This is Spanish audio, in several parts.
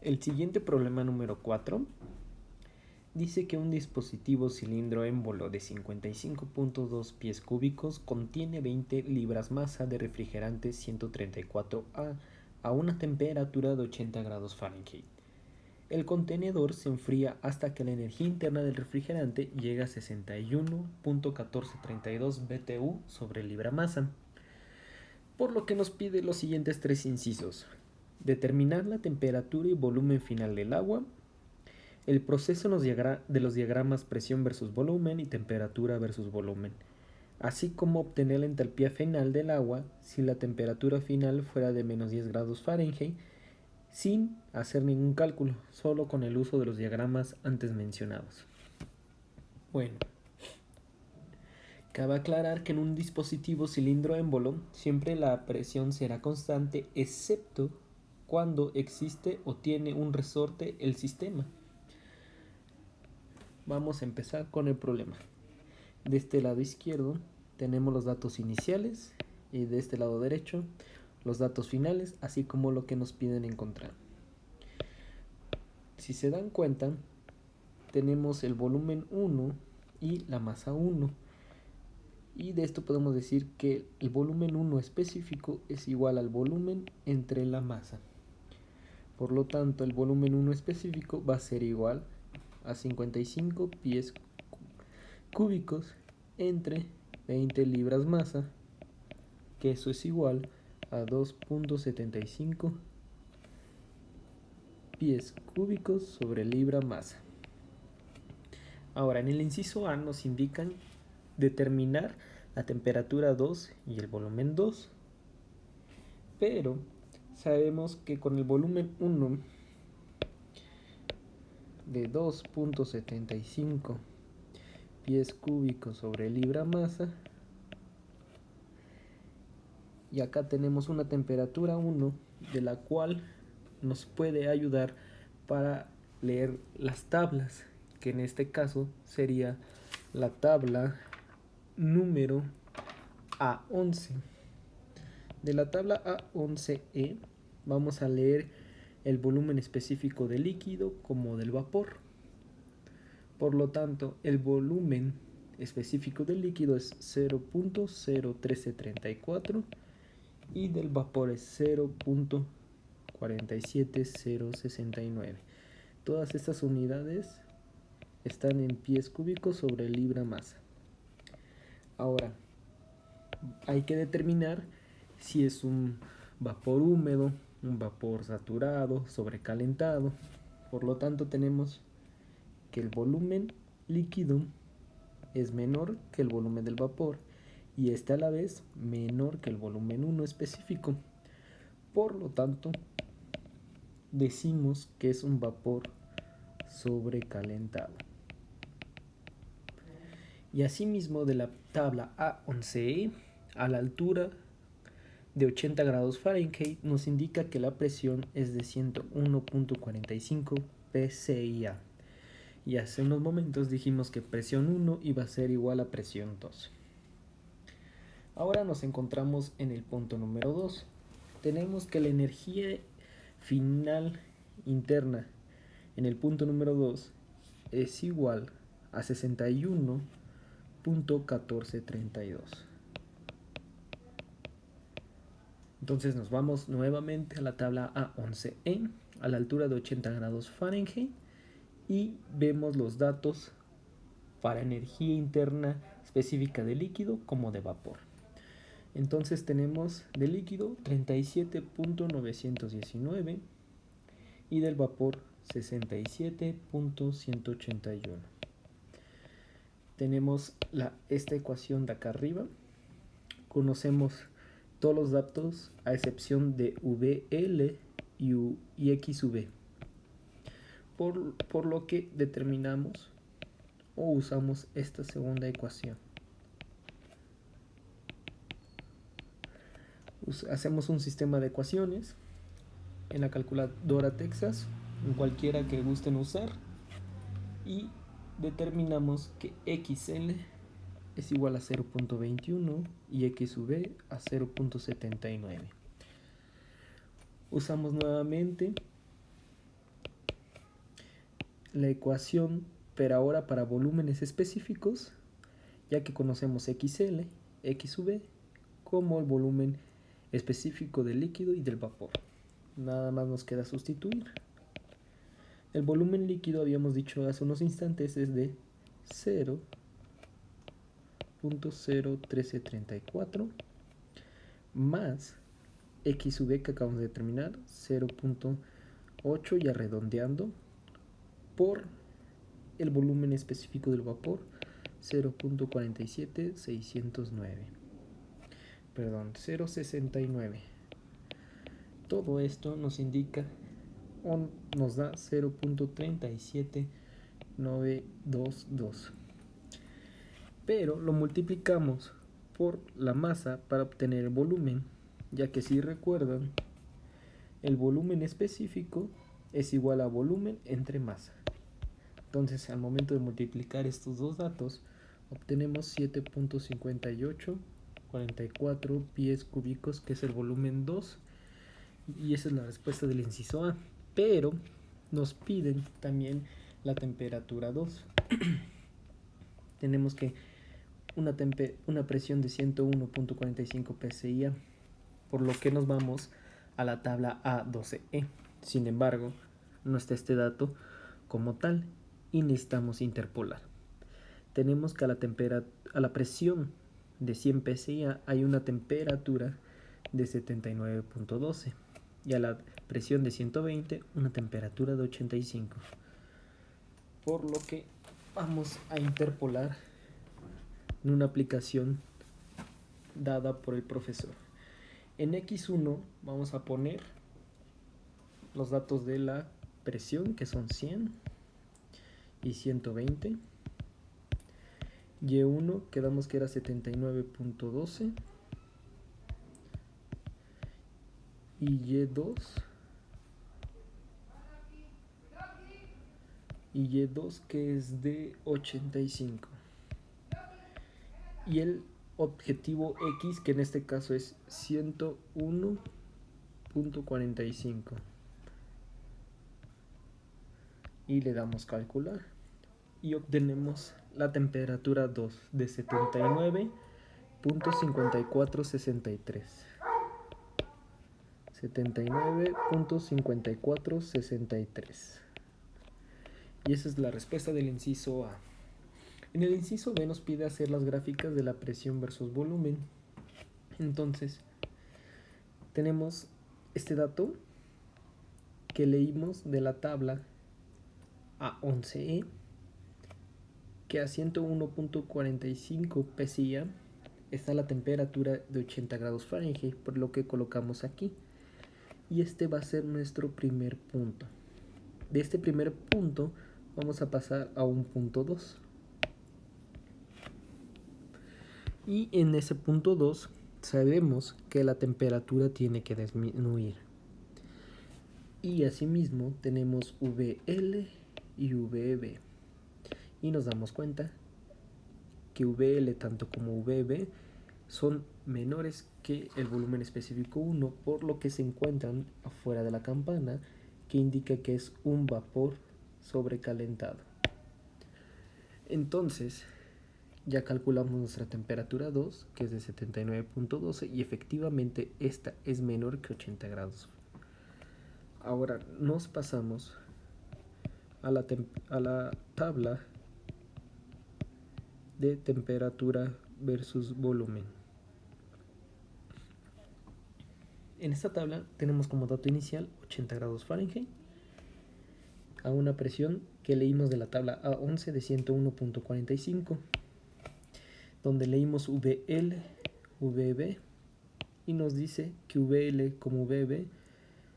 El siguiente problema número 4 dice que un dispositivo cilindro émbolo de 55.2 pies cúbicos contiene 20 libras masa de refrigerante 134A a una temperatura de 80 grados Fahrenheit. El contenedor se enfría hasta que la energía interna del refrigerante llega a 61.1432 BTU sobre libra masa, por lo que nos pide los siguientes tres incisos: determinar la temperatura y volumen final del agua, el proceso de los diagramas presión versus volumen y temperatura versus volumen, así como obtener la entalpía final del agua si la temperatura final fuera de menos 10 grados Fahrenheit, sin hacer ningún cálculo, solo con el uso de los diagramas antes mencionados. Bueno, cabe aclarar que en un dispositivo cilindro émbolo siempre la presión será constante, excepto cuando existe o tiene un resorte el sistema. Vamos a empezar con el problema. De este lado izquierdo tenemos los datos iniciales y de este lado derecho los datos finales, así como lo que nos piden encontrar. Si se dan cuenta, tenemos el volumen 1 y la masa 1. Y de esto podemos decir que el volumen 1 específico es igual al volumen entre la masa. Por lo tanto, el volumen 1 específico va a ser igual a 55 pies cúbicos entre 20 libras masa, que eso es igual a 2.75 pies cúbicos sobre libra masa. Ahora, en el inciso A nos indican determinar la temperatura 2 y el volumen 2, pero sabemos que con el volumen 1 de 2.75 pies cúbicos sobre libra masa, y acá tenemos una temperatura 1 de la cual nos puede ayudar para leer las tablas, que en este caso sería la tabla número A11. De la tabla A11E vamos a leer el volumen específico del líquido como del vapor. Por lo tanto, el volumen específico del líquido es 0.01334 y del vapor es 0.47069. Todas estas unidades están en pies cúbicos sobre libra masa. Ahora, hay que determinar si es un vapor húmedo, un vapor saturado, sobrecalentado. Por lo tanto, tenemos que el volumen líquido es menor que el volumen del vapor y este a la vez menor que el volumen 1 específico. Por lo tanto, decimos que es un vapor sobrecalentado. Y asimismo, de la tabla A11E, a la altura de 80 grados Fahrenheit nos indica que la presión es de 101.45 psia. Y hace unos momentos dijimos que presión 1 iba a ser igual a presión 2. Ahora nos encontramos en el punto número 2. Tenemos que la energía final interna en el punto número 2 es igual a 61.1432. Entonces nos vamos nuevamente a la tabla A11E a la altura de 80 grados Fahrenheit y vemos los datos para energía interna específica de líquido como de vapor. Entonces tenemos de líquido 37.919 y del vapor 67.181. Tenemos esta ecuación de acá arriba. Conocemos todos los datos a excepción de VL y XV, por lo que determinamos o usamos esta segunda ecuación. Hacemos un sistema de ecuaciones en la calculadora Texas, en cualquiera que gusten usar, y determinamos que XL es igual a 0.21 y XV a 0.79. Usamos nuevamente la ecuación, pero ahora para volúmenes específicos, ya que conocemos XL, XV, como el volumen específico del líquido y del vapor. Nada más nos queda sustituir. El volumen líquido, habíamos dicho hace unos instantes, es de 0.01334 más XV que acabamos de determinar, 0.8 ya redondeando, por el volumen específico del vapor, 0.47609. Perdón, 0.69. Todo esto nos indica o nos da 0.37922. Pero lo multiplicamos por la masa para obtener el volumen, ya que si recuerdan, el volumen específico es igual a volumen entre masa. Entonces, al momento de multiplicar estos dos datos, obtenemos 7.5844 pies cúbicos, que es el volumen 2, y esa es la respuesta del inciso A. Pero nos piden también la temperatura 2. Tenemos que una presión de 101.45 psi, por lo que nos vamos a la tabla A12E. Sin embargo, no está este dato como tal y necesitamos interpolar. Tenemos que a la presión de 100 psi hay una temperatura de 79.12 y a la presión de 120 una temperatura de 85. Por lo que vamos a interpolar en una aplicación dada por el profesor. En X1 vamos a poner los datos de la presión, que son 100 y 120. Y1 quedamos que era 79.12 y Y2 que es de 85. Y el objetivo X, que en este caso es 101.45. Y le damos calcular y obtenemos la temperatura 2 de 79.5463. 79.5463. Y esa es la respuesta del inciso A. En el inciso B nos pide hacer las gráficas de la presión versus volumen. Entonces, tenemos este dato que leímos de la tabla A11E, que a 101.45 psi está la temperatura de 80 grados Fahrenheit, por lo que colocamos aquí. Y este va a ser nuestro primer punto. De este primer punto vamos a pasar a un punto 2. Y en ese punto 2 sabemos que la temperatura tiene que disminuir. Y asimismo tenemos VL y VB. Y nos damos cuenta que VL tanto como VB son menores que el volumen específico 1, por lo que se encuentran afuera de la campana, que indica que es un vapor sobrecalentado. Entonces, ya calculamos nuestra temperatura 2, que es de 79.12, y efectivamente esta es menor que 80 grados. Ahora nos pasamos a la tabla de temperatura versus volumen. En esta tabla tenemos como dato inicial 80 grados Fahrenheit a una presión que leímos de la tabla A11 de 101.45, donde leímos VL, VB, y nos dice que VL como VB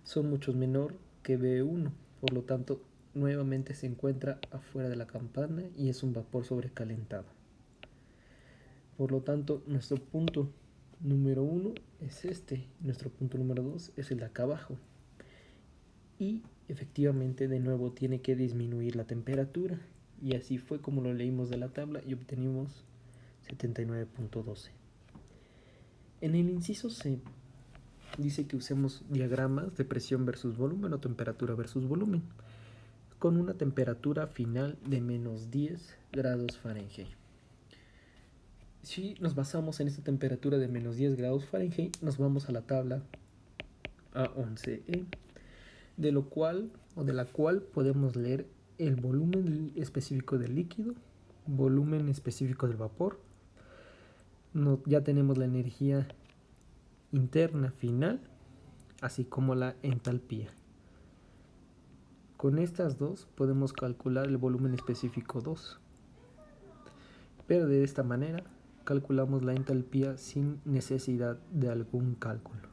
son mucho menor que V1, por lo tanto nuevamente se encuentra afuera de la campana y es un vapor sobrecalentado. Por lo tanto, nuestro punto número 1 es este, nuestro punto número 2 es el de acá abajo. Y efectivamente de nuevo tiene que disminuir la temperatura, y así fue como lo leímos de la tabla y obtenimos 79.12. En el inciso C dice que usemos diagramas de presión versus volumen o temperatura versus volumen. con una temperatura final de menos 10 grados Fahrenheit. Si nos basamos en esta temperatura de menos 10 grados Fahrenheit, nos vamos a la tabla A11E, de la cual podemos leer el volumen específico del líquido, volumen específico del vapor. Ya tenemos la energía interna final, así como la entalpía. Con estas dos podemos calcular el volumen específico 2, pero de esta manera calculamos la entalpía sin necesidad de algún cálculo.